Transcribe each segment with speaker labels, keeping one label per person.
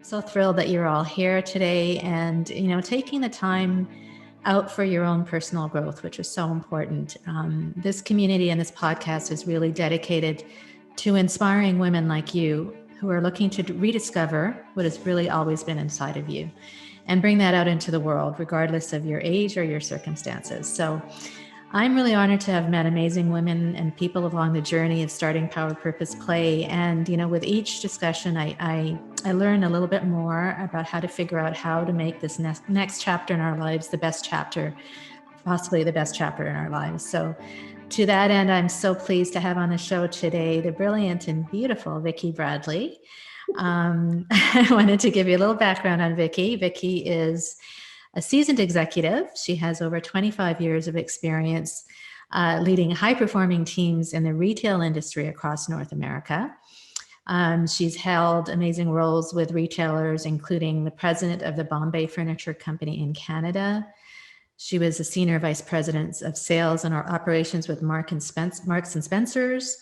Speaker 1: So thrilled that you're all here today and, taking the time out for your own personal growth, which is so important. This community and this podcast is really dedicated to inspiring women like you who are looking to rediscover what has really always been inside of you and bring that out into the world, regardless of your age or your circumstances. So I'm really honored to have met amazing women and people along the journey of starting Power Purpose Play. And, with each discussion, I learn a little bit more about how to figure out how to make this next chapter in our lives the best chapter, possibly the best chapter in our lives. So to that end, I'm so pleased to have on the show today the brilliant and beautiful Vicki Bradley. I wanted to give you a little background on Vicki. Vicki is a seasoned executive. She has over 25 years of experience leading high-performing teams in the retail industry across North America. She's held amazing roles with retailers, including the president of the Bombay Furniture Company in Canada. She was a senior vice president of sales and operations with Marks and Spencer's,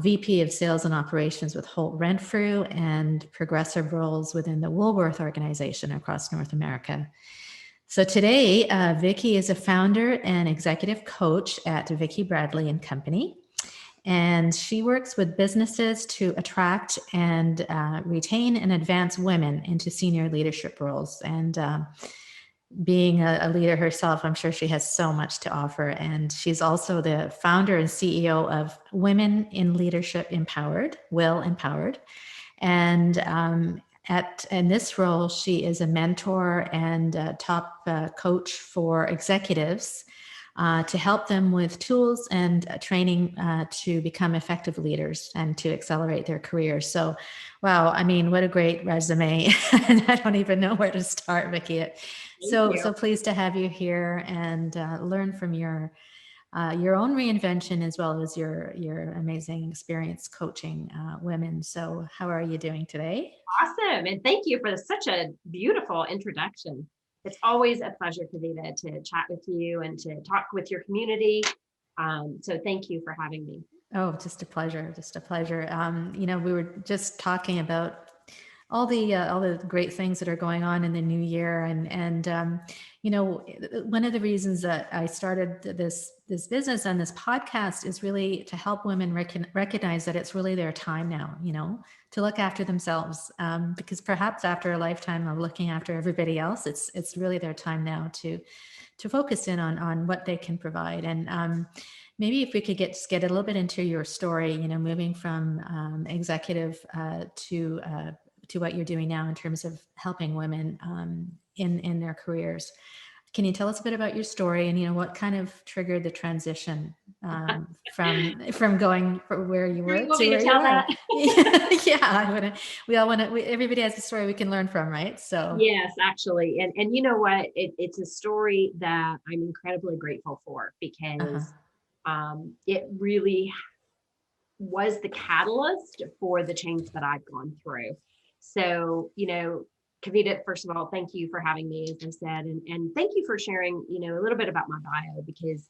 Speaker 1: VP of Sales and Operations with Holt Renfrew, and progressive roles within the Woolworth Organization across North America. So today, Vicki is a founder and executive coach at Vicki Bradley and Company, and she works with businesses to attract and retain and advance women into senior leadership roles. And being a leader herself, I'm sure she has so much to offer. And she's also the founder and CEO of Women in Leadership Empowered, Will Empowered. And in this role, she is a mentor and a top coach for executives to help them with tools and training to become effective leaders and to accelerate their careers. So, wow, I mean, what a great resume. And I don't even know where to start, Vicki. So pleased to have you here and learn from your own reinvention as well as your amazing experience coaching women. So how are you doing today?
Speaker 2: Awesome. And thank you for such a beautiful introduction. It's always a pleasure, Kavita, to chat with you and to talk with your community. So thank you for having me.
Speaker 1: Oh, just a pleasure. Just a pleasure. We were just talking about all the great things that are going on in the new year, and one of the reasons that I started this business and this podcast is really to help women recognize that it's really their time now, to look after themselves, because perhaps after a lifetime of looking after everybody else, it's really their time now to focus in on what they can provide. And maybe if we could get a little bit into your story, moving from executive to what you're doing now in terms of helping women in their careers. Can you tell us a bit about your story and what kind of triggered the transition from going from where you were to where you are? Yeah, I want to. We all want to. Everybody has a story we can learn from, right? So
Speaker 2: yes, actually, and you know what? It's a story that I'm incredibly grateful for because it really was the catalyst for the change that I've gone through. So, Kavita, first of all, thank you for having me, as I said, and thank you for sharing, a little bit about my bio, because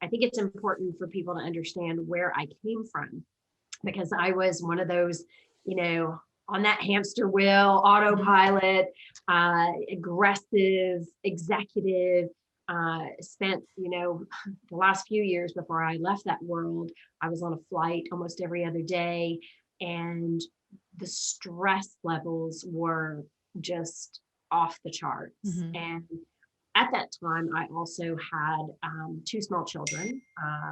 Speaker 2: I think it's important for people to understand where I came from, because I was one of those, on that hamster wheel, autopilot, aggressive executive, spent, the last few years before I left that world, I was on a flight almost every other day, and the stress levels were just off the charts. And at that time, I also had two small children,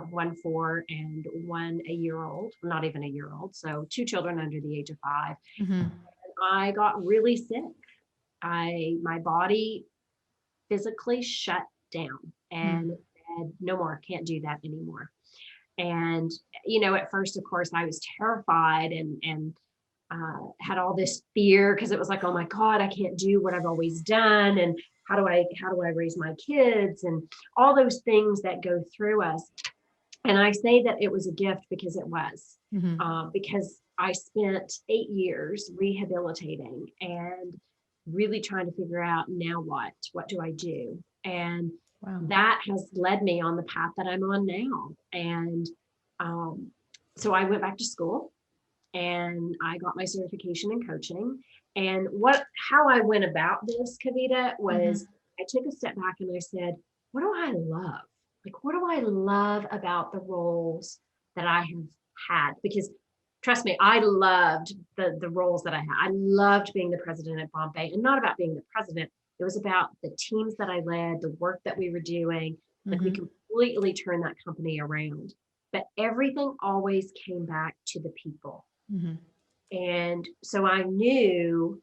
Speaker 2: one 4 and one a year old, not even a year old. So 2 children under the age of 5. And I got really sick. My body physically shut down and said, no more, can't do that anymore. And, at first, of course, I was terrified and had all this fear, because it was like, oh my God, I can't do what I've always done. And how do I raise my kids, and all those things that go through us. And I say that it was a gift because it was, because I spent 8 years rehabilitating and really trying to figure out, now what do I do? And that has led me on the path that I'm on now. And so I went back to school and I got my certification in coaching. And how I went about this, Kavita,
Speaker 1: Mm-hmm.
Speaker 2: was I took a step back and I said, what do I love? Like, what do I love about the roles that I have had? Because trust me, I loved the roles that I had. I loved being the president at Bombay, and not about being the president. It was about the teams that I led, the work that we were doing. Like, we
Speaker 1: Mm-hmm.
Speaker 2: completely turned that company around. But everything always came back to the people.
Speaker 1: Mm-hmm.
Speaker 2: And so I knew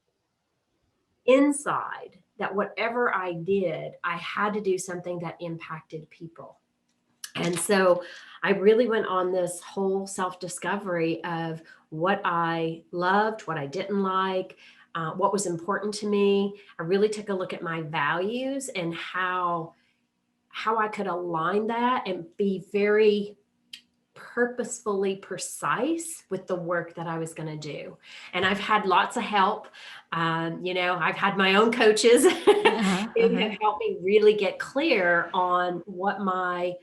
Speaker 2: inside that whatever I did, I had to do something that impacted people. And so I really went on this whole self discovery of what I loved, what I didn't like, what was important to me. I really took a look at my values and how I could align that and be very purposefully precise with the work that I was going to do. And I've had lots of help. I've had my own coaches
Speaker 1: Uh-huh.
Speaker 2: who
Speaker 1: Uh-huh.
Speaker 2: have helped me really get clear on what my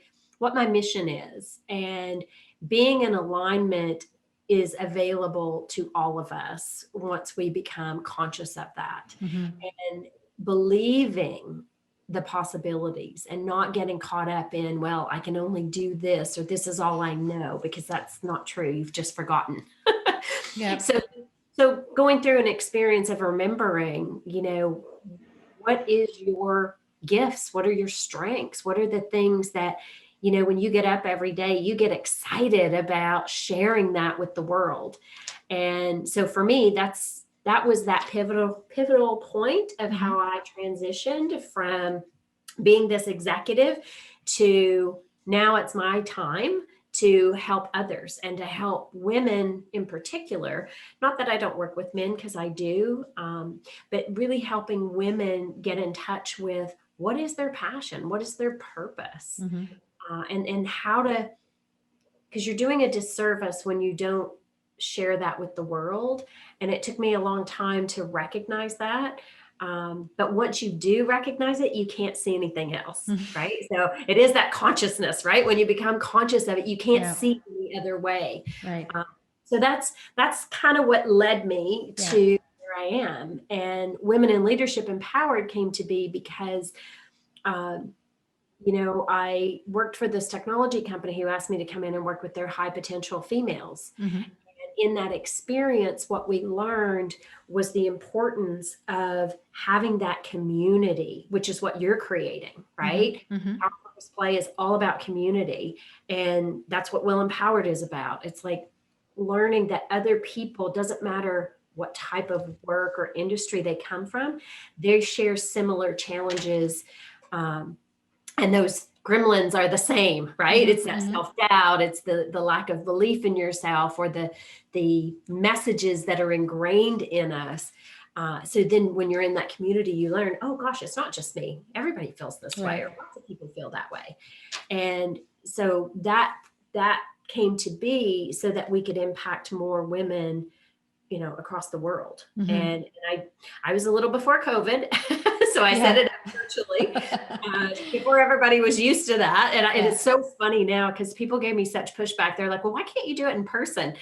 Speaker 2: mission is. And being in alignment is available to all of us once we become conscious of that.
Speaker 1: Mm-hmm.
Speaker 2: And believing the possibilities and not getting caught up in, well, I can only do this or this is all I know, because that's not true. You've just forgotten.
Speaker 1: Yep.
Speaker 2: So going through an experience of remembering, what is your gifts? What are your strengths? What are the things that, when you get up every day, you get excited about sharing that with the world. And so for me, that was that pivotal point of
Speaker 1: Mm-hmm.
Speaker 2: how I transitioned from being this executive to now it's my time to help others and to help women in particular. Not that I don't work with men, because I do, but really helping women get in touch with what is their passion, what is their purpose,
Speaker 1: Mm-hmm.
Speaker 2: and how to, because you're doing a disservice when you don't share that with the world. And it took me a long time to recognize that. But once you do recognize it, you can't see anything else,
Speaker 1: Mm-hmm.
Speaker 2: right? So it is that consciousness, right? When you become conscious of it, you can't
Speaker 1: Yeah.
Speaker 2: see any other way.
Speaker 1: Right.
Speaker 2: Um, so that's kind of what led me
Speaker 1: Yeah.
Speaker 2: to where I am. And Women in Leadership Empowered came to be because um, I worked for this technology company who asked me to come in and work with their high potential females.
Speaker 1: Mm-hmm.
Speaker 2: And in that experience, what we learned was the importance of having that community, which is what you're creating, right?
Speaker 1: Mm-hmm. Mm-hmm.
Speaker 2: Our Purpose Play is all about community. And that's what Will Empowered is about. It's like learning that other people, doesn't matter what type of work or industry they come from, they share similar challenges. Um, and those gremlins are the same, right? It's
Speaker 1: Mm-hmm.
Speaker 2: that
Speaker 1: Mm-hmm.
Speaker 2: self-doubt, it's the lack of belief in yourself, or the messages that are ingrained in us. So then when you're in that community, you learn, oh gosh, it's not just me, everybody feels this way,
Speaker 1: Right.
Speaker 2: or lots of people feel that way. And so that came to be so that we could impact more women, across the world.
Speaker 1: Mm-hmm.
Speaker 2: And I was a little before COVID, so I set
Speaker 1: Yeah.
Speaker 2: it up virtually before everybody was used to that. And
Speaker 1: Yeah.
Speaker 2: it's so funny now because people gave me such pushback. They're like, well, why can't you do it in person?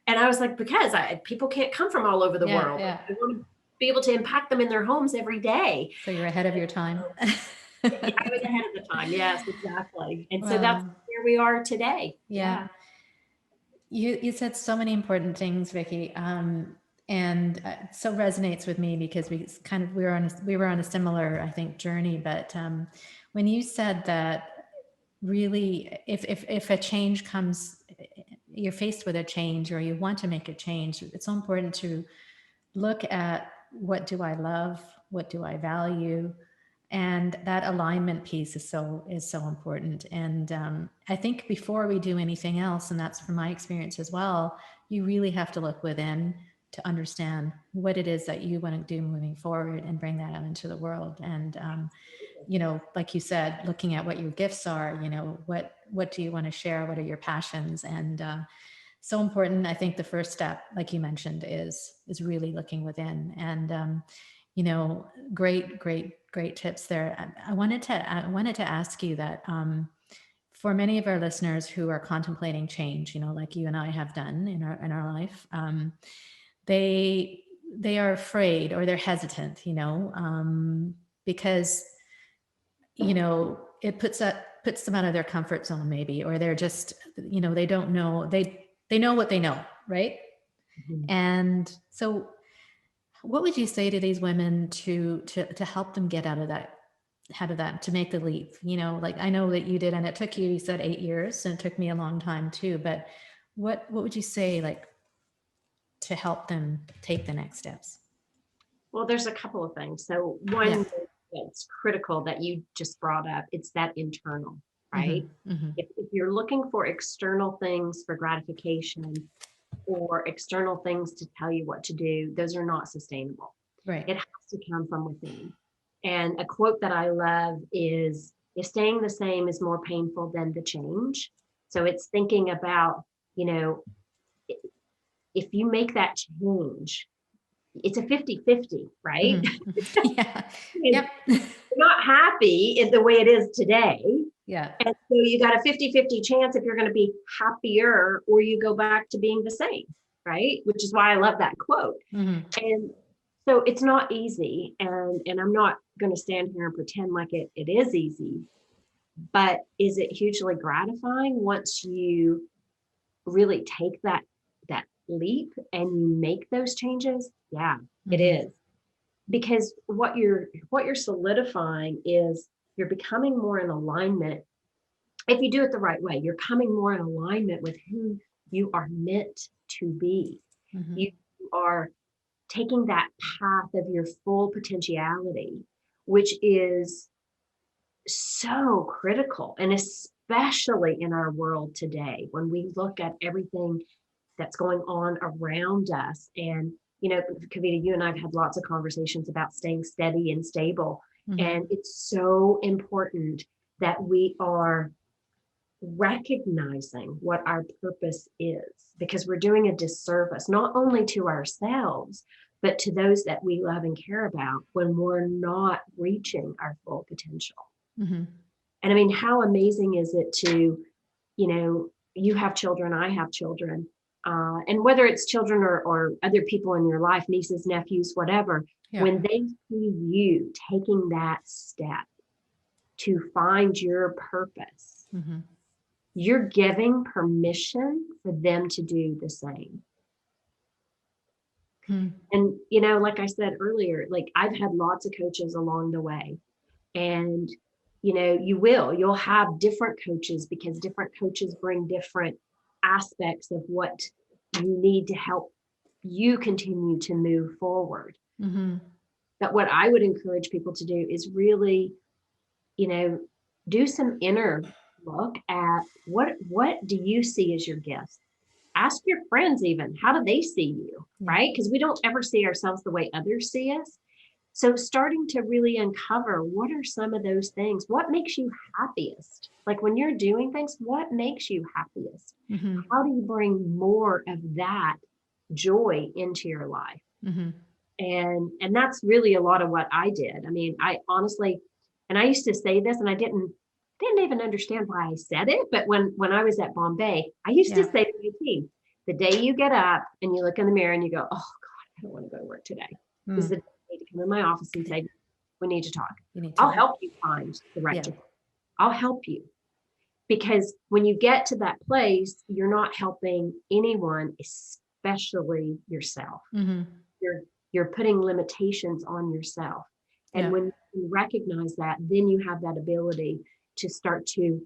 Speaker 2: And I was like, because people can't come from all over the
Speaker 1: Yeah.
Speaker 2: world.
Speaker 1: Yeah.
Speaker 2: I want to be able to impact them in their homes every day.
Speaker 1: So you're ahead of your time.
Speaker 2: Yeah, I was ahead of the time. Yes, exactly. And so that's
Speaker 1: Well,
Speaker 2: where we are today.
Speaker 1: yeah.
Speaker 2: Yeah.
Speaker 1: You said so many important things, Vicki, and so resonates with me because we were on a similar, I think, journey. But when you said that, really, if a change comes, you're faced with a change or you want to make a change, it's so important to look at what do I love, what do I value, and that alignment piece is so important. And I think before we do anything else, and that's from my experience as well, you really have to look within to understand what it is that you want to do moving forward and bring that out into the world. And like you said, looking at what your gifts are, what do you want to share, what are your passions, and so important. I think the first step, like you mentioned, is really looking within. And great tips there. I wanted to ask you that for many of our listeners who are contemplating change, like you and I have done in our life, they are afraid or they're hesitant, because it puts them out of their comfort zone, maybe, or they're just, they don't know, they know what they know, right?
Speaker 2: Mhm.
Speaker 1: And so, what would you say to these women to help them get out of that, to make the leap? Like, I know that you did, and it took you said 8 years, and it took me a long time too, but what would you say, like, to help them take the next steps?
Speaker 2: Well, there's a couple of things. So one that's critical that you just brought up, it's that internal, right?
Speaker 1: Mm-hmm. Mm-hmm.
Speaker 2: If you're looking for external things for gratification or external things to tell you what to do, those are not sustainable.
Speaker 1: Right.
Speaker 2: It has to come from within. And a quote that I love is, if staying the same is more painful than the change. So it's thinking about, if you make that change, it's a 50-50, right?
Speaker 1: Mm-hmm. Yeah.
Speaker 2: You're
Speaker 1: Yep.
Speaker 2: not happy in the way it is today.
Speaker 1: Yeah.
Speaker 2: And so you got a 50-50 chance if you're going to be happier or you go back to being the same, right? Which is why I love that quote.
Speaker 1: Mm-hmm.
Speaker 2: And so it's not easy. And I'm not going to stand here and pretend like it is easy. But is it hugely gratifying once you really take that leap and you make those changes? Yeah, it
Speaker 1: Mm-hmm.
Speaker 2: is. Because what you're solidifying is you're becoming more in alignment. If you do it the right way, you're coming more in alignment with who you are meant to be.
Speaker 1: Mm-hmm.
Speaker 2: You are taking that path of your full potentiality, which is so critical, and especially in our world today, when we look at everything that's going on around us. And, Kavita, you and I've had lots of conversations about staying steady and stable.
Speaker 1: Mm-hmm.
Speaker 2: And it's so important that we are recognizing what our purpose is, because we're doing a disservice, not only to ourselves, but to those that we love and care about, when we're not reaching our full potential.
Speaker 1: Mm-hmm.
Speaker 2: And I mean, how amazing is it to, you have children, I have children, and whether it's children or other people in your life, nieces, nephews, whatever,
Speaker 1: Yeah.
Speaker 2: when they see you taking that step to find your purpose,
Speaker 1: Mm-hmm.
Speaker 2: you're giving permission for them to do the same.
Speaker 1: Mm-hmm.
Speaker 2: And, like I said earlier, like, I've had lots of coaches along the way. And, you'll have different coaches, because different coaches bring different aspects of what you need to help you continue to move forward.
Speaker 1: Mm-hmm.
Speaker 2: But what I would encourage people to do is really, do some inner look at what do you see as your gifts. Ask your friends, even, how do they see you, right? Because we don't ever see ourselves the way others see us. So starting to really uncover, what are some of those things? What makes you happiest? Like, when you're doing things, what makes you happiest?
Speaker 1: Mm-hmm.
Speaker 2: How do you bring more of that joy into your life?
Speaker 1: Mm-hmm.
Speaker 2: And that's really a lot of what I did. I mean, I honestly, and I used to say this, and I didn't even understand why I said it. But when I was at Bombay, I used to say to my team, the day you get up and you look in the mirror and you go, oh God, I don't want to go to work today, is the day to come in my office and say, we need to talk. I'll help you find the right job. I'll help you. Because when you get to that place, you're not helping anyone, especially yourself.
Speaker 1: Mm-hmm.
Speaker 2: You're putting limitations on yourself. And when you recognize that, then you have that ability to start to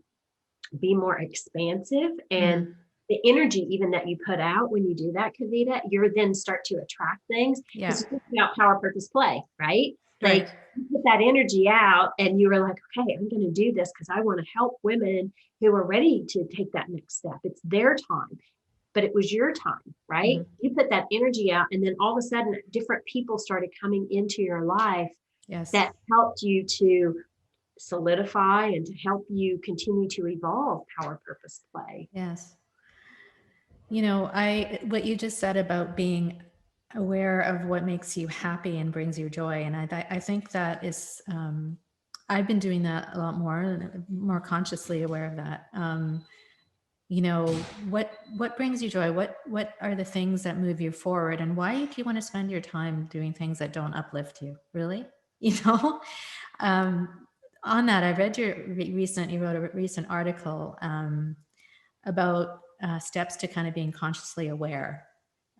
Speaker 2: be more expansive. And the energy even that you put out when you do that, Kavita, you then start to attract things. Because it's about power, purpose, play, right? Like, you put that energy out and you were like, okay, I'm going to do this because I want to help women who are ready to take that next step. It's their time, but it was your time, right? Mm-hmm. You put that energy out, and then all of a sudden different people started coming into your life that helped you to solidify and to help you continue to evolve power, purpose, play.
Speaker 1: Yes. What you just said about being aware of what makes you happy and brings you joy. And I think that is I've been doing that a lot more consciously aware of that. You know, what brings you joy? What are the things that move you forward? And why do you want to spend your time doing things that don't uplift you? Really? You know? On that, I read you wrote a recent article about steps to kind of being consciously aware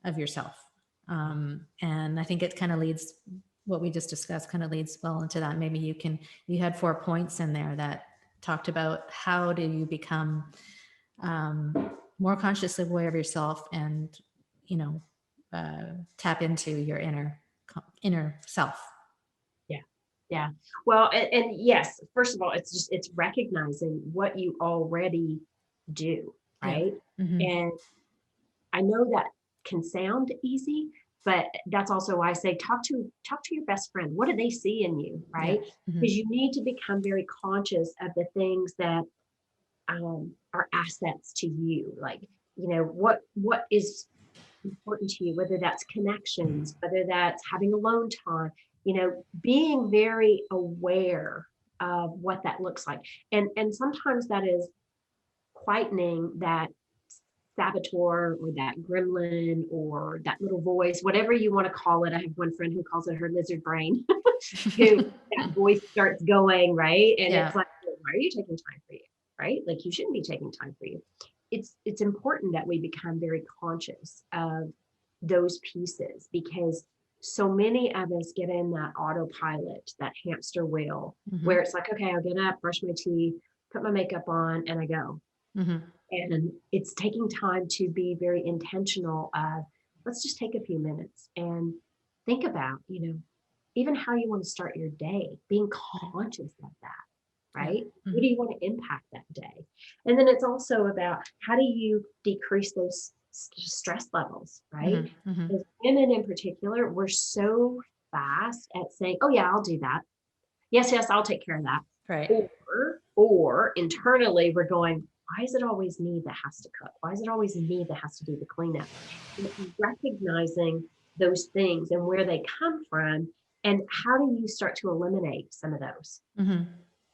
Speaker 1: of yourself. And I think it kind of leads, what we just discussed kind of leads well into that. Maybe you had 4 points in there that talked about how do you become more consciously aware of yourself and, you know, tap into your inner self.
Speaker 2: Yeah. Yeah. Well, and yes, first of all, it's recognizing what you already do,
Speaker 1: Yeah.
Speaker 2: right?
Speaker 1: Mm-hmm.
Speaker 2: And I know that can sound easy, but that's also why I say talk to your best friend. What do they see in you,
Speaker 1: Yeah.
Speaker 2: right?
Speaker 1: Mm-hmm.
Speaker 2: Because you need to become very conscious of the things that are assets to you. Like, what is important to you, whether that's connections, whether that's having alone time, being very aware of what that looks like. And sometimes that is quietening that saboteur or that gremlin or that little voice, whatever you want to call it. I have one friend who calls it her lizard brain, who that voice starts going, right? And
Speaker 1: Yeah.
Speaker 2: it's like, well, why are you taking time for you? Right? Like, you shouldn't be taking time for you. It's important that we become very conscious of those pieces, because so many of us get in that autopilot, that hamster wheel,
Speaker 1: Mm-hmm.
Speaker 2: where it's like, okay, I'll get up, brush my teeth, put my makeup on, and I go.
Speaker 1: Mm-hmm.
Speaker 2: And it's taking time to be very intentional of, let's just take a few minutes and think about, even how you want to start your day, being conscious of that,
Speaker 1: Yeah.
Speaker 2: right?
Speaker 1: Mm-hmm.
Speaker 2: What do you want to impact that day? And then it's also about, how do you decrease those stress levels, right?
Speaker 1: Mm-hmm. Mm-hmm.
Speaker 2: As women in particular, we're so fast at saying, oh yeah, I'll do that. Yes, I'll take care of that.
Speaker 1: Right.
Speaker 2: Or internally we're going, why is it always me that has to cook? Why is it always me that has to do the cleanup? And recognizing those things and where they come from, and how do you start to eliminate some of those?
Speaker 1: Mm-hmm.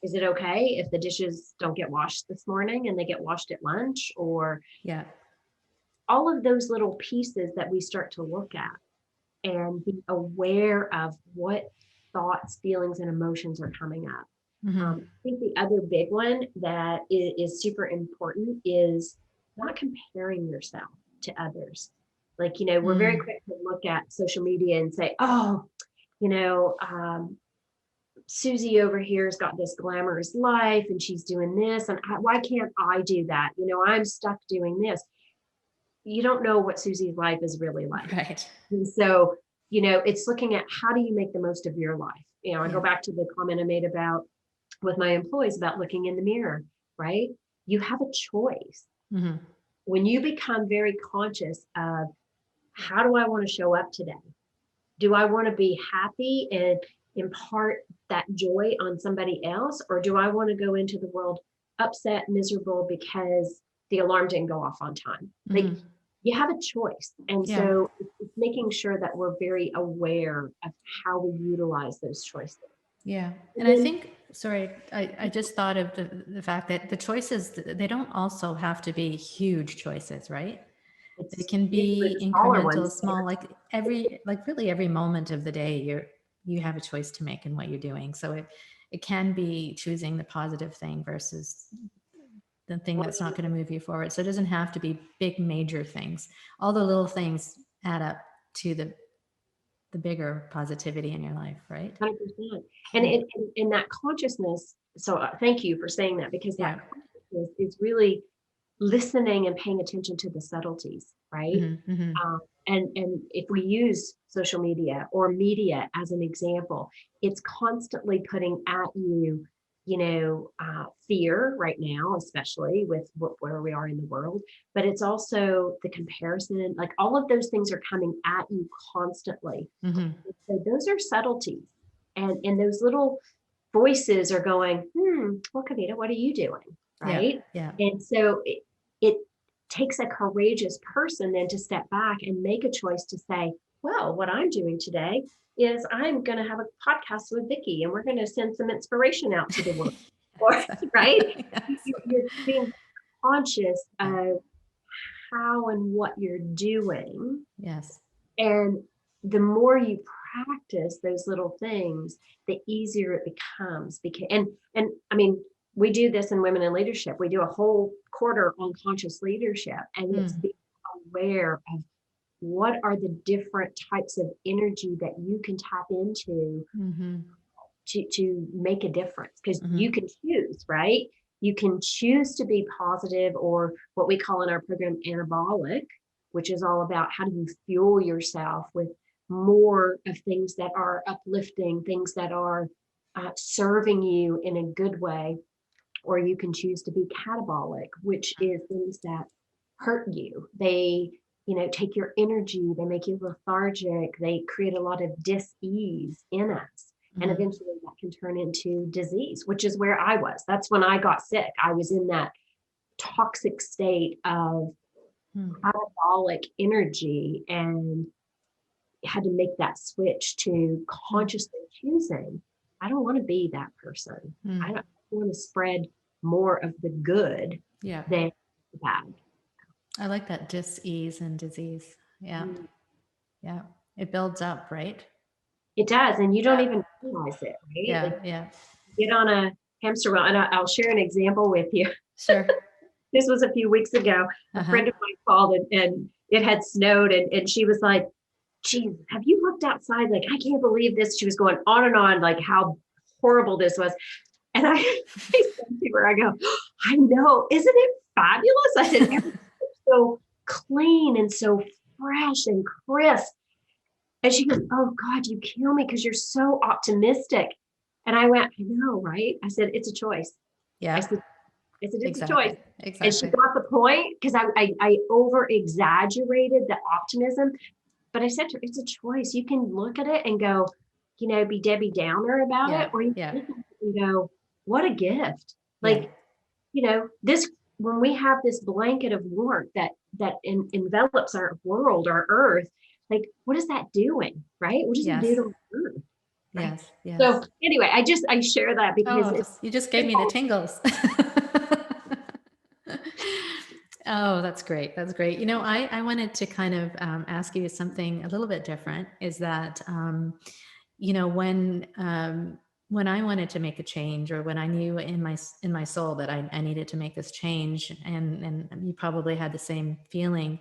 Speaker 2: Is it okay if the dishes don't get washed this morning and they get washed at lunch? Or
Speaker 1: Yeah.
Speaker 2: all of those little pieces that we start to look at and be aware of what thoughts, feelings, and emotions are coming up.
Speaker 1: Mm-hmm.
Speaker 2: I think the other big one that is super important is not comparing yourself to others. Like, we're very quick to look at social media and say, oh, Susie over here has got this glamorous life and she's doing this. And why can't I do that? I'm stuck doing this. You don't know what Susie's life is really like.
Speaker 1: Right.
Speaker 2: And so, it's looking at, how do you make the most of your life? I go back to the comment I made about with my employees about looking in the mirror, right? You have a choice.
Speaker 1: Mm-hmm.
Speaker 2: When you become very conscious of, how do I want to show up today? Do I want to be happy and impart that joy on somebody else? Or do I want to go into the world upset, miserable because the alarm didn't go off on time? Like,
Speaker 1: Mm-hmm.
Speaker 2: you have a choice. And
Speaker 1: Yeah.
Speaker 2: so it's making sure that we're very aware of how we utilize those choices.
Speaker 1: Yeah. And I think, sorry, I just thought of the fact that the choices, they don't also have to be huge choices, right? They can
Speaker 2: usually
Speaker 1: be
Speaker 2: the smaller
Speaker 1: incremental,
Speaker 2: ones.
Speaker 1: small, like really every moment of the day, you have a choice to make in what you're doing. So it can be choosing the positive thing versus the thing that's not going to move you forward. So it doesn't have to be big, major things. All the little things add up to the bigger positivity in your life, right?
Speaker 2: 100%. And in that consciousness, so thank you for saying that, because that
Speaker 1: Yeah.
Speaker 2: consciousness is really listening and paying attention to the subtleties, right?
Speaker 1: Mm-hmm. Mm-hmm.
Speaker 2: And if we use social media or media as an example, it's constantly putting at you, fear right now, especially with where we are in the world. But it's also the comparison, like all of those things are coming at you constantly.
Speaker 1: Mm-hmm.
Speaker 2: So those are subtleties, and those little voices are going, well, Kavita, what are you doing, right?
Speaker 1: Yeah.
Speaker 2: And so it takes a courageous person then to step back and make a choice to say, well, what I'm doing today is I'm going to have a podcast with Vicki and we're going to send some inspiration out to the world. Or,
Speaker 1: Yes.
Speaker 2: right?
Speaker 1: Yes.
Speaker 2: You're being conscious of how and what you're doing.
Speaker 1: Yes.
Speaker 2: And the more you practice those little things, the easier it becomes. And I mean, we do this in Women in Leadership. We do a whole quarter on conscious leadership, and it's being aware of what are the different types of energy that you can tap into
Speaker 1: Mm-hmm.
Speaker 2: to make a difference, because
Speaker 1: Mm-hmm.
Speaker 2: you can choose, right? You can choose to be positive, or what we call in our program anabolic, which is all about how do you fuel yourself with more of things that are uplifting, things that are serving you in a good way. Or you can choose to be catabolic, which is things that hurt you. They, take your energy, they make you lethargic, they create a lot of dis-ease in us. And
Speaker 1: Mm-hmm.
Speaker 2: eventually that can turn into disease, which is where I was. That's when I got sick. I was in that toxic state of catabolic energy and had to make that switch to consciously choosing, I don't want to be that person. I don't want to spread more of the good
Speaker 1: Yeah.
Speaker 2: than the bad.
Speaker 1: I like that dis-ease and disease. Yeah. Yeah. It builds up, right?
Speaker 2: It does, and you don't even realize it, right?
Speaker 1: Yeah.
Speaker 2: Like,
Speaker 1: Yeah.
Speaker 2: get on a hamster wheel, and I'll share an example with you.
Speaker 1: Sure.
Speaker 2: This was a few weeks ago. A
Speaker 1: Uh-huh.
Speaker 2: friend of mine called, and it had snowed, and she was like, geez, have you looked outside? Like, I can't believe this. She was going on and on, like how horrible this was. And I said to her, I go, I know, isn't it fabulous? I said, everything's so clean and so fresh and crisp. And she goes, oh God, you kill me because you're so optimistic. And I went, I know, right? I said, it's a choice. I
Speaker 1: Yeah.
Speaker 2: said, it's a choice.
Speaker 1: Exactly.
Speaker 2: And she
Speaker 1: Exactly.
Speaker 2: got the point, because I over exaggerated the optimism. But I said to her, it's a choice. You can look at it and go, be Debbie Downer about
Speaker 1: Yeah.
Speaker 2: it, or you
Speaker 1: Yeah.
Speaker 2: can look at it and go, what a gift.
Speaker 1: Yeah.
Speaker 2: Like, this, when we have this blanket of warmth that envelops our world, our earth, like, what is that doing, right? What does it do
Speaker 1: Yes.
Speaker 2: to our earth, right?
Speaker 1: Yes.
Speaker 2: So
Speaker 1: Yes.
Speaker 2: anyway, I share that because
Speaker 1: Oh,
Speaker 2: it's
Speaker 1: you just gave me the tingles. Oh, that's great. That's great. I wanted to kind of ask you something a little bit different. Is that when I wanted to make a change, or when I knew in my soul that I needed to make this change, and you probably had the same feeling.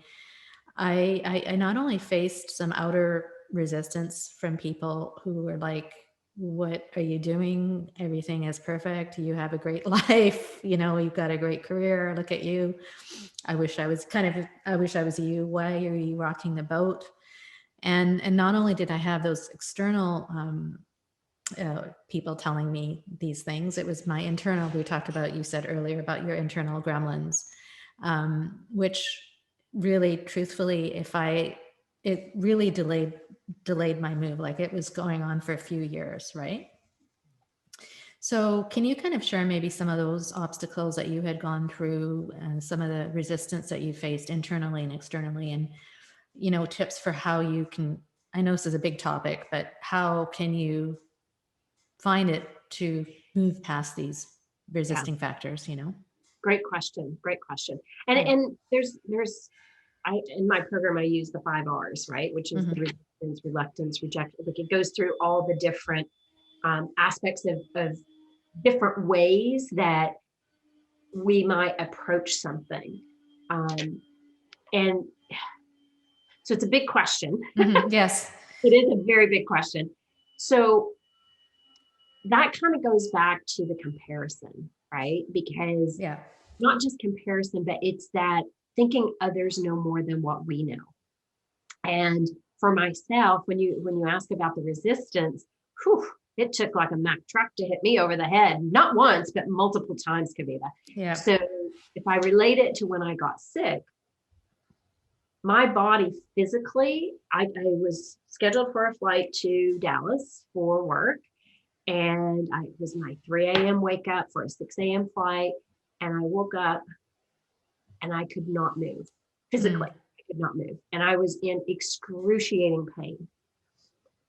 Speaker 1: I not only faced some outer resistance from people who were like, what are you doing? Everything is perfect. You have a great life. You've got a great career. Look at you. I wish I was you. Why are you rocking the boat? And not only did I have those external people telling me these things, it was my internal. We talked about, you said earlier about your internal gremlins, which really, truthfully, it really delayed my move. Like, it was going on for a few years, right? So can you kind of share maybe some of those obstacles that you had gone through, and some of the resistance that you faced internally and externally, and tips for how you can, I know this is a big topic, but how can you find it to move past these
Speaker 2: Yeah,
Speaker 1: resisting factors?
Speaker 2: great question. Great question. And
Speaker 1: Yeah.
Speaker 2: and there's in my program I use the 5 R's, right? Which is the resistance, reluctance, rejection. Like, it goes through all the different aspects of different ways that we might approach something. And so it's a big question.
Speaker 1: Yes.
Speaker 2: It is a very big question. So that kind of goes back to the comparison, right? Because
Speaker 1: Yeah.
Speaker 2: not just comparison, but it's that thinking others know more than what we know. And for myself, when you ask about the resistance, whew, it took like a Mack truck to hit me over the head, not once, but multiple times, Kavita.
Speaker 1: Yeah.
Speaker 2: So if I relate it to when I got sick, my body physically, I was scheduled for a flight to Dallas for work. And it was my 3 a.m. wake up for a 6 a.m. flight. And I woke up and I could not move physically. could not move. And I was in excruciating pain.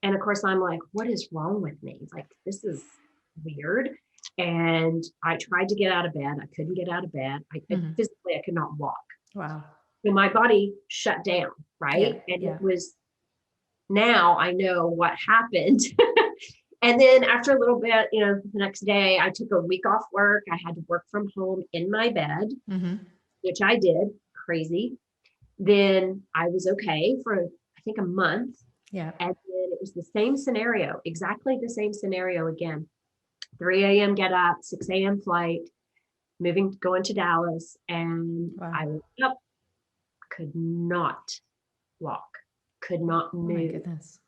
Speaker 2: And of course, I'm like, what is wrong with me? Like, this is weird. And I tried to get out of bed. I couldn't get out of bed. Physically, I could not walk.
Speaker 1: Wow.
Speaker 2: So my body shut down, right?
Speaker 1: Yeah.
Speaker 2: And it was, now I know what happened. And then after a little bit, the next day I took a week off work. I had to work from home in my bed, which I did. Crazy. Then I was okay for, I think, a month.
Speaker 1: Yeah.
Speaker 2: And then it was the same scenario, exactly the same scenario again. 3 a.m. get up, 6 a.m. flight, going to Dallas. And
Speaker 1: Wow.
Speaker 2: I woke up, could not walk, could not move.
Speaker 1: Oh my goodness.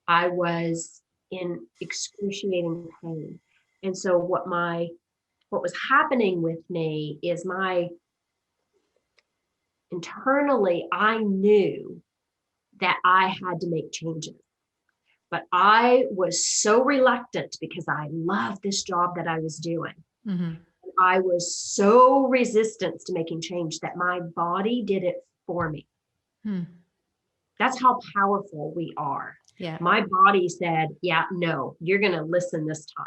Speaker 2: I was in excruciating pain. And so what was happening with me is internally, I knew that I had to make changes. But I was so reluctant because I loved this job that I was doing. I was so resistant to making change that my body did it for me. That's how powerful we are.
Speaker 1: Yeah.
Speaker 2: My body said, yeah, no, you're going to listen this time.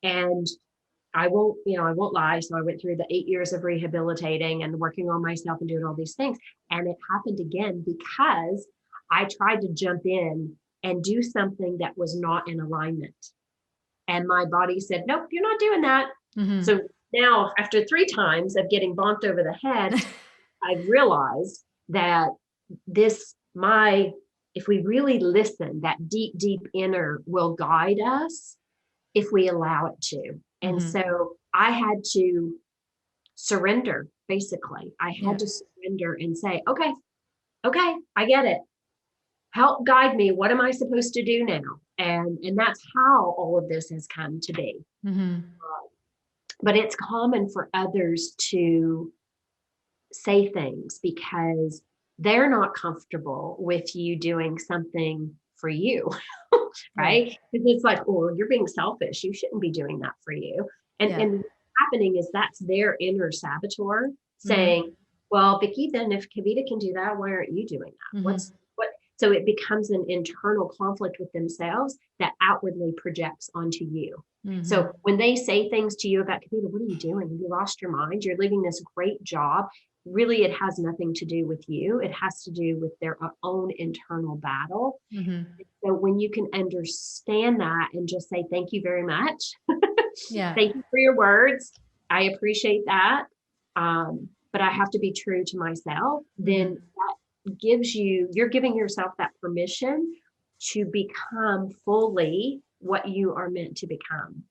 Speaker 2: And I won't lie. So I went through the 8 years of rehabilitating and working on myself and doing all these things. And it happened again because I tried to jump in and do something that was not in alignment. And my body said, nope, you're not doing that. So now, after 3 times of getting bonked over the head, I realized that if we really listen, that deep, deep inner will guide us if we allow it to. And so I had to surrender, basically. I had to surrender and say, okay, I get it. Help guide me. What am I supposed to do now? And that's how all of this has come to be. But it's common for others to say things because they're not comfortable with you doing something for you, right? Because it's like, oh, you're being selfish. You shouldn't be doing that for you. And what's happening is that's their inner saboteur saying, well, Vicki, then if Kavita can do that, why aren't you doing that? So it becomes an internal conflict with themselves that outwardly projects onto you. So when they say things to you about, Kavita, what are you doing? You lost your mind. You're leaving this great job. Really, it has nothing to do with you. It has to do with their own internal battle. So when you can understand that and just say, thank you very much. Thank you for your words. I appreciate that. But I have to be true to myself. Then that you're giving yourself that permission to become fully what you are meant to become.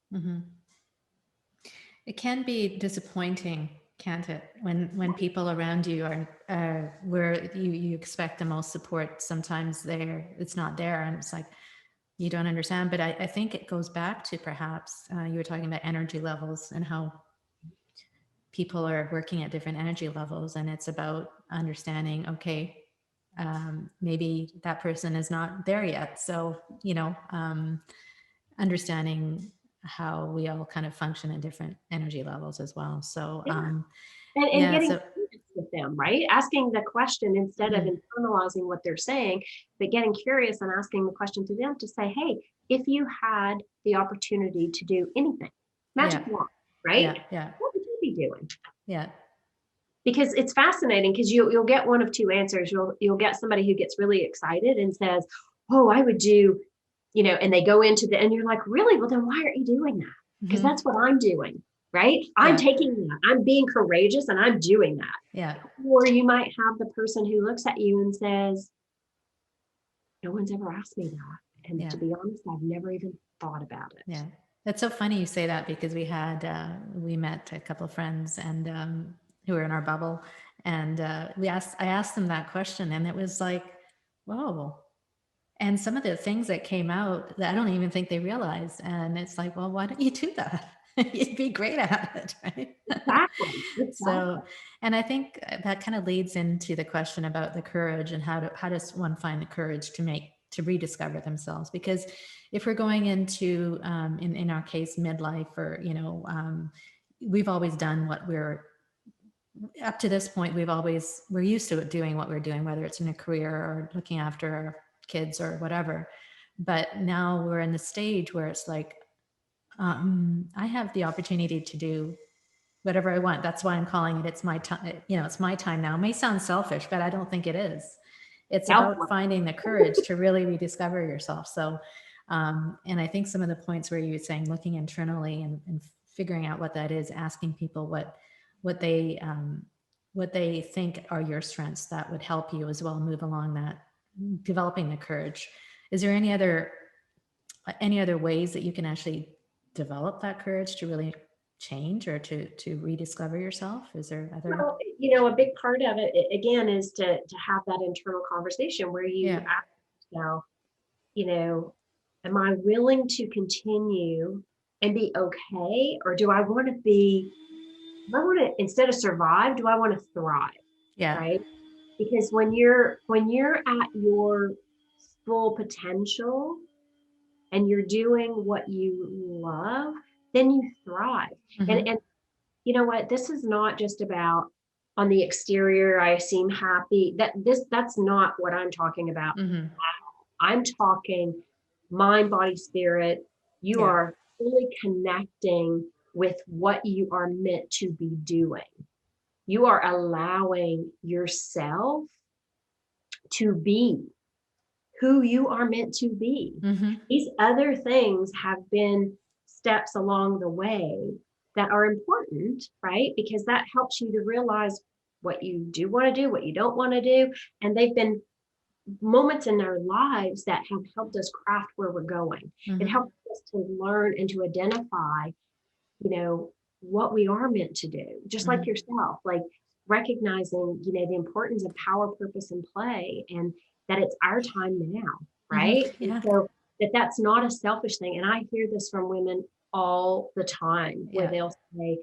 Speaker 1: It can be disappointing, can't it? When people around you are where you expect the most support, sometimes it's not there, and it's like you don't understand. But I think it goes back to perhaps you were talking about energy levels and how people are working at different energy levels, and it's about understanding, okay, maybe that person is not there yet. So, understanding how we all kind of function at different energy levels as well. So,
Speaker 2: and getting curious with them, right? Asking the question instead of internalizing what they're saying, but getting curious and asking the question to them to say, hey, if you had the opportunity to do anything, magic wand, right? What would you be doing? Because it's fascinating because you'll get one of two answers. You'll get somebody who gets really excited and says, oh, I would do, and they go into and you're like, really? Well, then why aren't you doing that? Because that's what I'm doing, right? I'm taking that. I'm being courageous and I'm doing that. Or you might have the person who looks at you and says, no one's ever asked me that. And to be honest, I've never even thought about it.
Speaker 1: Yeah. That's so funny you say that because we met a couple of friends and who were in our bubble, and I asked them that question, and it was like, whoa. And some of the things that came out that I don't even think they realized. And it's like, well, why don't you do that? You'd be great at it, right?
Speaker 2: Exactly.
Speaker 1: So, and I think that kind of leads into the question about the courage and how does one find the courage to rediscover themselves? Because if we're going into, in our case, midlife, or, we've always done what we're up to this point, we're used to doing what we're doing, whether it's in a career or looking after our kids or whatever. But now we're in the stage where it's like, I have the opportunity to do whatever I want. That's why I'm calling it, it's my time, it's my time now. It may sound selfish, but I don't think it is. It's about finding the courage to really rediscover yourself. So, and I think some of the points where you were saying, looking internally and figuring out what that is, asking people what they think are your strengths, that would help you as well move along that, developing the courage. Is there any other ways that you can actually develop that courage to really change or to rediscover yourself? Is there other?
Speaker 2: Well, a big part of it again is to have that internal conversation where you ask yourself, am I willing to continue and be okay, or do I want to instead of survive, do I want to thrive?
Speaker 1: Yeah.
Speaker 2: Right? Because when you're at your full potential and you're doing what you love, then you thrive.
Speaker 1: Mm-hmm.
Speaker 2: And you know what? This is not just about on the exterior, I seem happy. That's not what I'm talking about.
Speaker 1: Mm-hmm.
Speaker 2: I'm talking mind, body, spirit. You are fully connecting with what you are meant to be doing. You are allowing yourself to be who you are meant to be.
Speaker 1: Mm-hmm.
Speaker 2: These other things have been steps along the way that are important, right? Because that helps you to realize what you do want to do, what you don't want to do. And they've been moments in our lives that have helped us craft where we're going.
Speaker 1: Mm-hmm.
Speaker 2: It helps us to learn and to identify, what we are meant to do, just like yourself, like recognizing, the importance of power, purpose, and play, and that it's our time now, right?
Speaker 1: Mm-hmm. Yeah.
Speaker 2: And so that's not a selfish thing. And I hear this from women all the time where they'll say,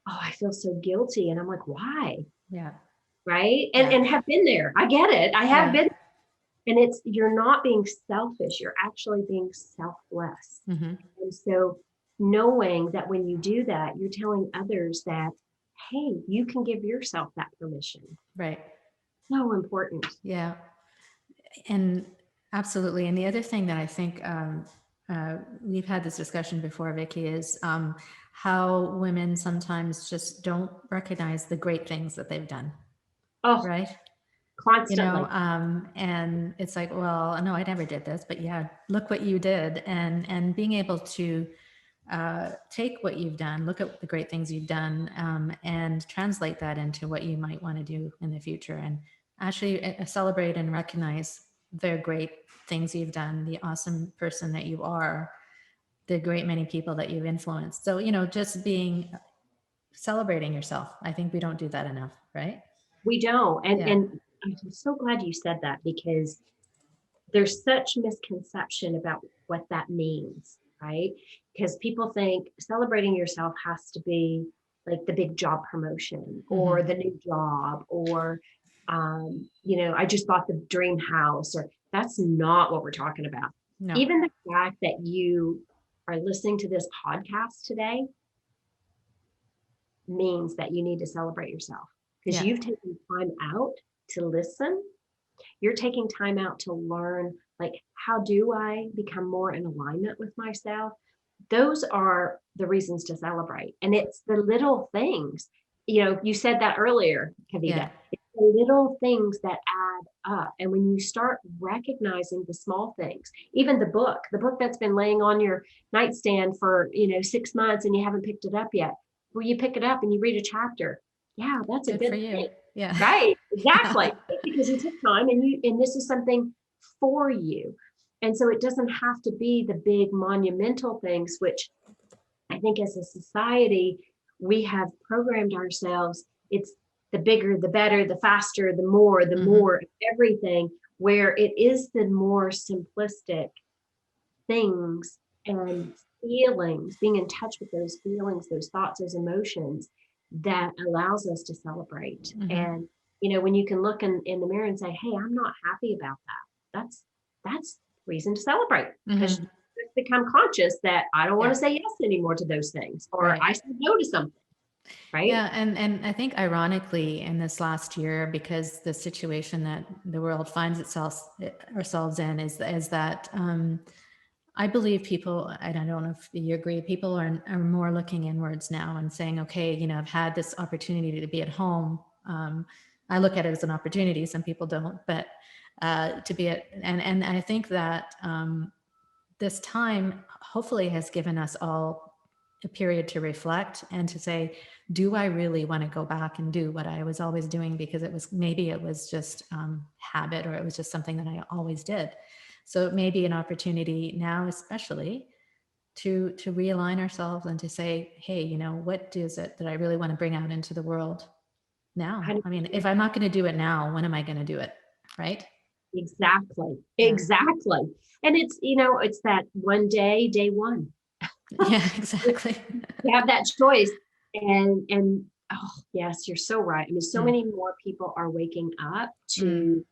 Speaker 2: oh, I feel so guilty. And I'm like, why?
Speaker 1: Yeah.
Speaker 2: Right. And have been there. I get it. I have been. And you're not being selfish. You're actually being selfless.
Speaker 1: Mm-hmm.
Speaker 2: And so knowing that when you do that, you're telling others that, hey, you can give yourself that permission.
Speaker 1: Right.
Speaker 2: So important.
Speaker 1: Yeah. And absolutely. And the other thing that I think we've had this discussion before, Vicki, is how women sometimes just don't recognize the great things that they've done.
Speaker 2: Oh,
Speaker 1: right.
Speaker 2: Constantly.
Speaker 1: And it's like, well, no, I never did this, but yeah, look what you did. And being able to take what you've done, look at the great things you've done, and translate that into what you might want to do in the future, and actually celebrate and recognize the great things you've done, the awesome person that you are, the great many people that you've influenced. So, just celebrating yourself. I think we don't do that enough, right?
Speaker 2: We don't. And I'm so glad you said that, because there's such misconception about what that means, right? Because people think celebrating yourself has to be like the big job promotion or the new job, or I just bought the dream house, or that's not what we're talking about. No. Even the fact that you are listening to this podcast today means that you need to celebrate yourself, because you've taken time out to listen. You're taking time out to learn, like, how do I become more in alignment with myself? Those are the reasons to celebrate. And it's the little things. You said that earlier, Kavita. Yeah. It's the little things that add up. And when you start recognizing the small things, even the book that's been laying on your nightstand for, 6 months and you haven't picked it up yet. Well, you pick it up and you read a chapter. Yeah, that's a good thing.
Speaker 1: Yeah.
Speaker 2: Right. Exactly. Because you took time and this is something for you. And so it doesn't have to be the big monumental things, which I think as a society, we have programmed ourselves. It's the bigger, the better, the faster, the more, everything, where it is the more simplistic things and feelings, being in touch with those feelings, those thoughts, those emotions, that allows us to celebrate. And when you can look in the mirror and say, hey, I'm not happy about that, that's reason to celebrate, because you become conscious that I don't want to say yes anymore to those things, or I said no to something. right?
Speaker 1: Yeah, and I think ironically in this last year, because the situation that the world finds ourselves in is that I believe people, and I don't know if you agree, people are more looking inwards now and saying, okay, I've had this opportunity to be at home. I look at it as an opportunity. Some people don't, but to be and I think that this time hopefully has given us all a period to reflect and to say, do I really want to go back and do what I was always doing? Because maybe it was just habit, or it was just something that I always did. So it may be an opportunity now, especially to realign ourselves and to say, hey, what is it that I really want to bring out into the world now? I mean, if I'm not going to do it now, when am I going to do it? Right?
Speaker 2: Exactly.
Speaker 1: Yeah.
Speaker 2: Exactly. And it's that one day one.
Speaker 1: Yeah, exactly.
Speaker 2: You have that choice. And oh yes, you're so right. I mean, so
Speaker 1: Mm.
Speaker 2: many more people are waking up to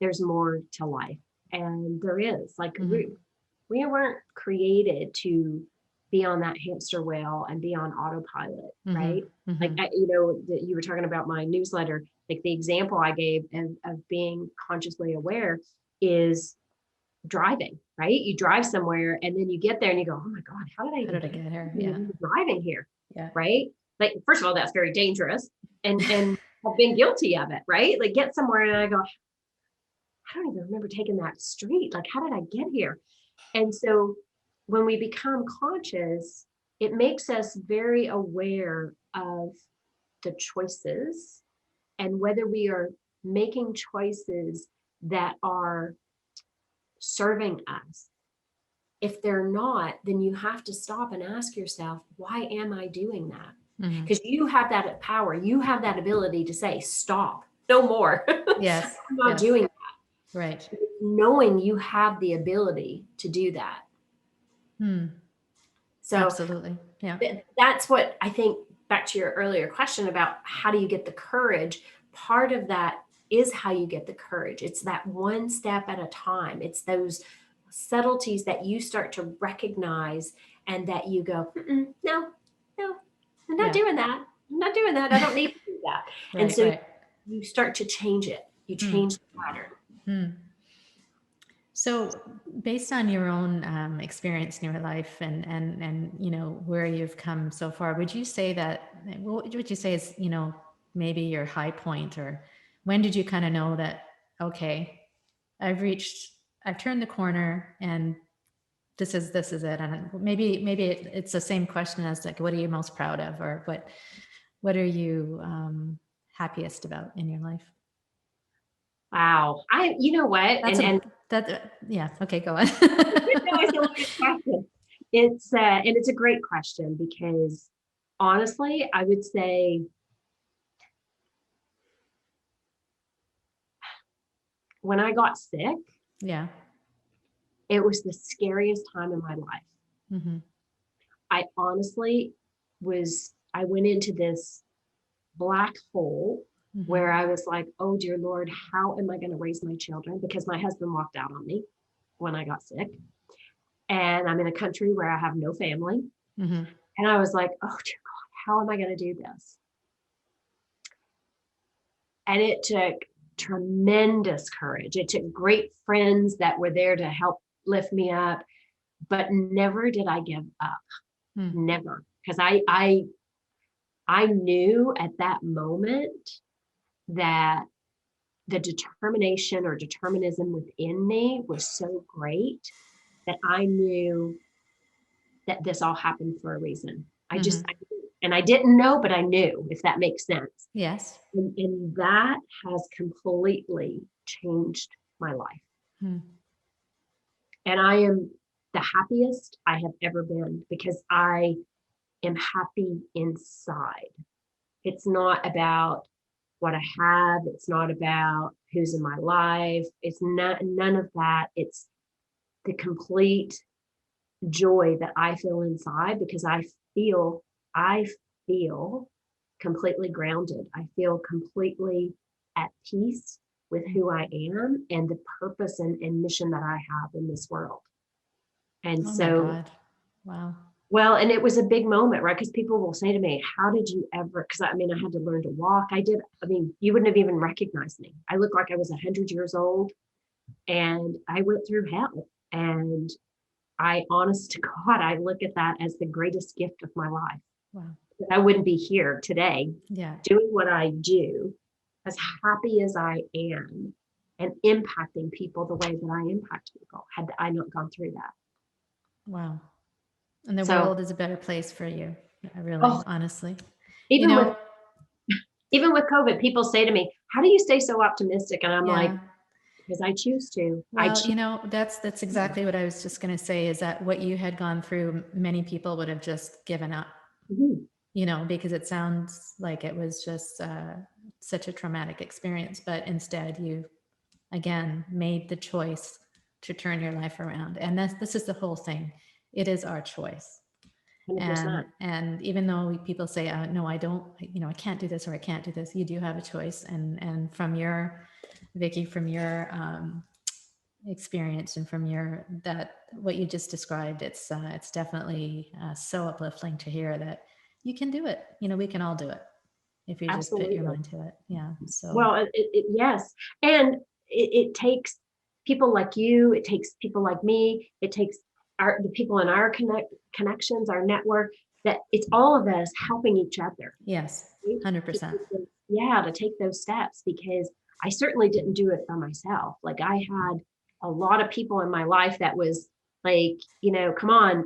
Speaker 2: there's more to life. And there is. Like we weren't created to be on that hamster wheel and be on autopilot, right? Like that you were talking about my newsletter, like the example I gave of being consciously aware is driving, right? You drive somewhere and then you get there and you go, oh my God, how did I even
Speaker 1: get here?
Speaker 2: here?
Speaker 1: Yeah.
Speaker 2: Driving here,
Speaker 1: Yeah.
Speaker 2: right? Like, first of all, that's very dangerous, and I've been guilty of it, right? Like, get somewhere and I go, I don't even remember taking that street. Like, how did I get here? And so when we become conscious, it makes us very aware of the choices and whether we are making choices that are serving us. If they're not, then you have to stop and ask yourself, why am I doing that? Because you have that power, you have that ability to say, stop, no more.
Speaker 1: Yes.
Speaker 2: I'm not
Speaker 1: Yes.
Speaker 2: doing that.
Speaker 1: Right.
Speaker 2: Knowing you have the ability to do that. So
Speaker 1: Absolutely. Yeah.
Speaker 2: That's what I think, back to your earlier question about how do you get the courage? Part of that is how you get the courage. It's that one step at a time. It's those subtleties that you start to recognize and that you go, no, I'm not doing that. I'm not doing that. I don't need to do that. And so you start to change it. You change the pattern.
Speaker 1: So, based on your own experience in your life and where you've come so far, would you say that what would you say is maybe your high point, or when did you kind of know that, okay, I've turned the corner and this is it? And maybe it's the same question as like, what are you most proud of, or what are you happiest about in your life?
Speaker 2: Wow. You know what?
Speaker 1: Yeah. Okay, go on.
Speaker 2: It's a loaded question. And it's a great question because honestly, I would say when I got sick,
Speaker 1: Yeah.
Speaker 2: it was the scariest time in my life. I honestly I went into this black hole where I was like, oh dear Lord, how am I going to raise my children? Because my husband walked out on me when I got sick. And I'm in a country where I have no family. And I was like, oh dear God, how am I going to do this? And it took tremendous courage. It took great friends that were there to help lift me up, but never did I give up. Never. Because I knew at that moment that the determination or determinism within me was so great that I knew that this all happened for a reason. I didn't know, but I knew, if that makes sense.
Speaker 1: Yes.
Speaker 2: And that has completely changed my life. And I am the happiest I have ever been because I am happy inside. It's not about what I have. It's not about who's in my life. It's none of that. It's the complete joy that I feel inside because I feel completely grounded. I feel completely at peace with who I am and the purpose and mission that I have in this world. And
Speaker 1: oh
Speaker 2: so
Speaker 1: my God. Wow.
Speaker 2: Well, and it was a big moment, right? Because people will say to me, how did you ever, because I mean, I had to learn to walk. I mean, you wouldn't have even recognized me. I looked like I was 100 years old and I went through hell. And I, honest to God, I look at that as the greatest gift of my life.
Speaker 1: Wow.
Speaker 2: I wouldn't be here today
Speaker 1: Yeah.
Speaker 2: doing what I do, as happy as I am, and impacting people the way that I impact people, had I not gone through that.
Speaker 1: Wow. And the
Speaker 2: So,
Speaker 1: world is a better place for you, really,
Speaker 2: oh,
Speaker 1: honestly. You
Speaker 2: even with
Speaker 1: know,
Speaker 2: even with COVID, people say to me, "How do you stay so optimistic?" And I'm like,
Speaker 1: yeah.
Speaker 2: "Because I choose to. I
Speaker 1: Well,
Speaker 2: choose."
Speaker 1: that's exactly what I was just going to say, is that what you had gone through, many people would have just given up,
Speaker 2: Mhm.
Speaker 1: because it sounds like it was just such a traumatic experience, but instead you, again, made the choice to turn your life around. And this is the whole thing. It is our choice.
Speaker 2: 100%.
Speaker 1: And even though people say, no, I don't, I can't do this or I can't do this, you do have a choice. And from your, Vicki, from your experience and from what you just described, it's definitely so uplifting to hear that you can do it. We can all do it if you just put your
Speaker 2: Absolutely.
Speaker 1: mind to it. Yeah. So
Speaker 2: Well, yes. And it takes people like you, it takes people like me, it takes the people in our connections, our network, that it's all of us helping each other.
Speaker 1: yes,
Speaker 2: Right?
Speaker 1: 100%.
Speaker 2: To take those steps, because I certainly didn't do it by myself. Like, I had a lot of people in my life that was like, come on.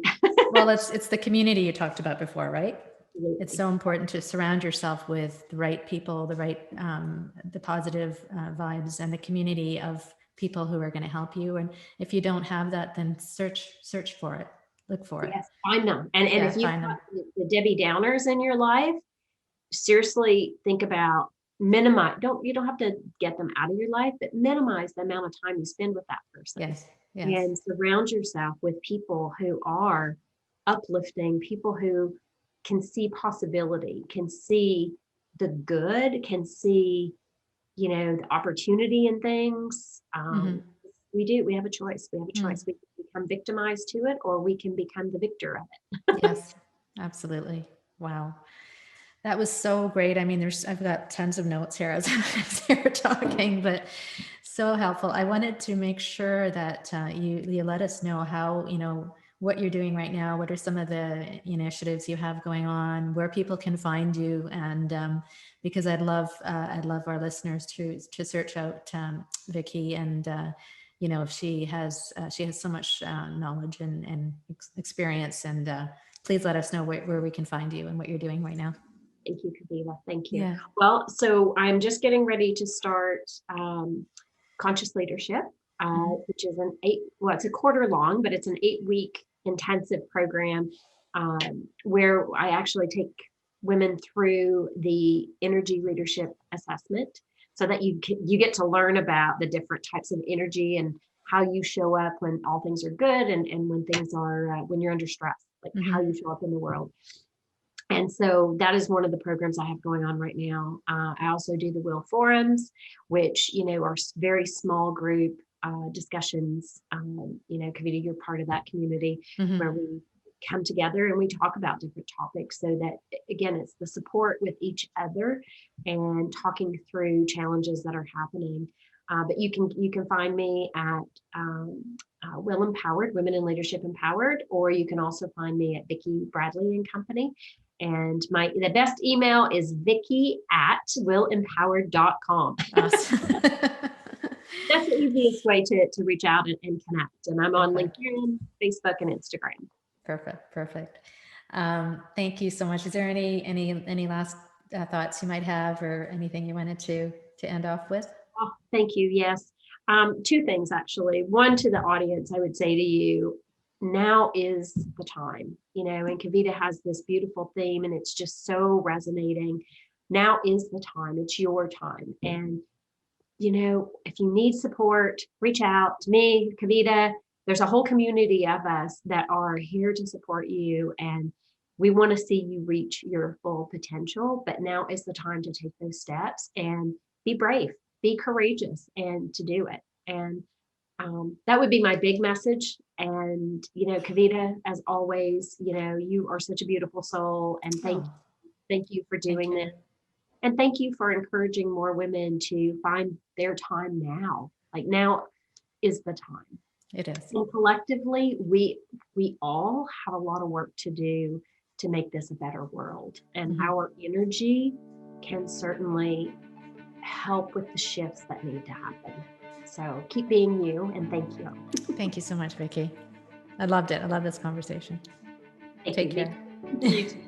Speaker 1: Well, it's the community you talked about before, right? It's so important to surround yourself with the right people, the positive vibes, and the community of people who are going to help you. And if you don't have that, then search for it, look for it.
Speaker 2: Yes, find them. And
Speaker 1: Yeah,
Speaker 2: if you've
Speaker 1: find
Speaker 2: got
Speaker 1: them.
Speaker 2: the Debbie Downers in your life, seriously think about minimize. You don't have to get them out of your life, but minimize the amount of time you spend with that person.
Speaker 1: Yes, yes.
Speaker 2: And surround yourself with people who are uplifting, people who can see possibility, can see the good, can see, the opportunity in things.
Speaker 1: Mm-hmm.
Speaker 2: We have a choice. We have a
Speaker 1: Mm.
Speaker 2: choice. We can become victimized to it, or we can become the victor of it.
Speaker 1: Yes, absolutely. Wow. That was so great. I mean, I've got tons of notes here as, as you're talking, but so helpful. I wanted to make sure that you let us know how, what you're doing right now. What are some of the initiatives you have going on, where people can find you, and because I'd love our listeners to search out Vicki, and if she has so much knowledge and experience, and please let us know where we can find you and what you're doing right now.
Speaker 2: Thank you, Kavita. Thank you.
Speaker 1: Yeah.
Speaker 2: Well, so I'm just getting ready to start Conscious Leadership, which is it's a quarter long, but it's an 8-week intensive program where I actually take women through the energy leadership assessment, so that you get to learn about the different types of energy and how you show up when all things are good, and when things are when you're under stress, like how you show up in the world. And so that is one of the programs I have going on right now. I also do the Will Forums, which, are very small group discussions. Kavita, you're part of that community,
Speaker 1: Mm-hmm.
Speaker 2: where we come together and we talk about different topics, so that, again, it's the support with each other and talking through challenges that are happening. But you can find me at Will Empowered, Women in Leadership Empowered, or you can also find me at Vicki Bradley and Company. And the best email is vicki@willempowered.com.
Speaker 1: Awesome.
Speaker 2: That's the easiest way to reach out and connect. And I'm on
Speaker 1: Perfect.
Speaker 2: LinkedIn, Facebook, and Instagram.
Speaker 1: Perfect. Thank you so much. Is there any last thoughts you might have, or anything you wanted to end off with?
Speaker 2: Oh, thank you. Yes. Two things, actually. One, to the audience, I would say to you, now is the time, and Kavita has this beautiful theme, and it's just so resonating. Now is the time. It's your time. And, if you need support, reach out to me, Kavita. There's a whole community of us that are here to support you. And we want to see you reach your full potential. But now is the time to take those steps and be brave, be courageous, and to do it. And that would be my big message. And, Kavita, as always, you are such a beautiful soul, and
Speaker 1: Oh,
Speaker 2: thank you for
Speaker 1: thank
Speaker 2: doing
Speaker 1: you.
Speaker 2: this. And thank you for encouraging more women to find their time now. Like, now is the time.
Speaker 1: It is.
Speaker 2: And collectively, we all have a lot of work to do to make this a better world. And our energy can certainly help with the shifts that need to happen. So keep being you, and thank you.
Speaker 1: Thank you so much, Vicki. I loved it. I love this conversation.
Speaker 2: Thank
Speaker 1: Take
Speaker 2: you.
Speaker 1: care.
Speaker 2: You too.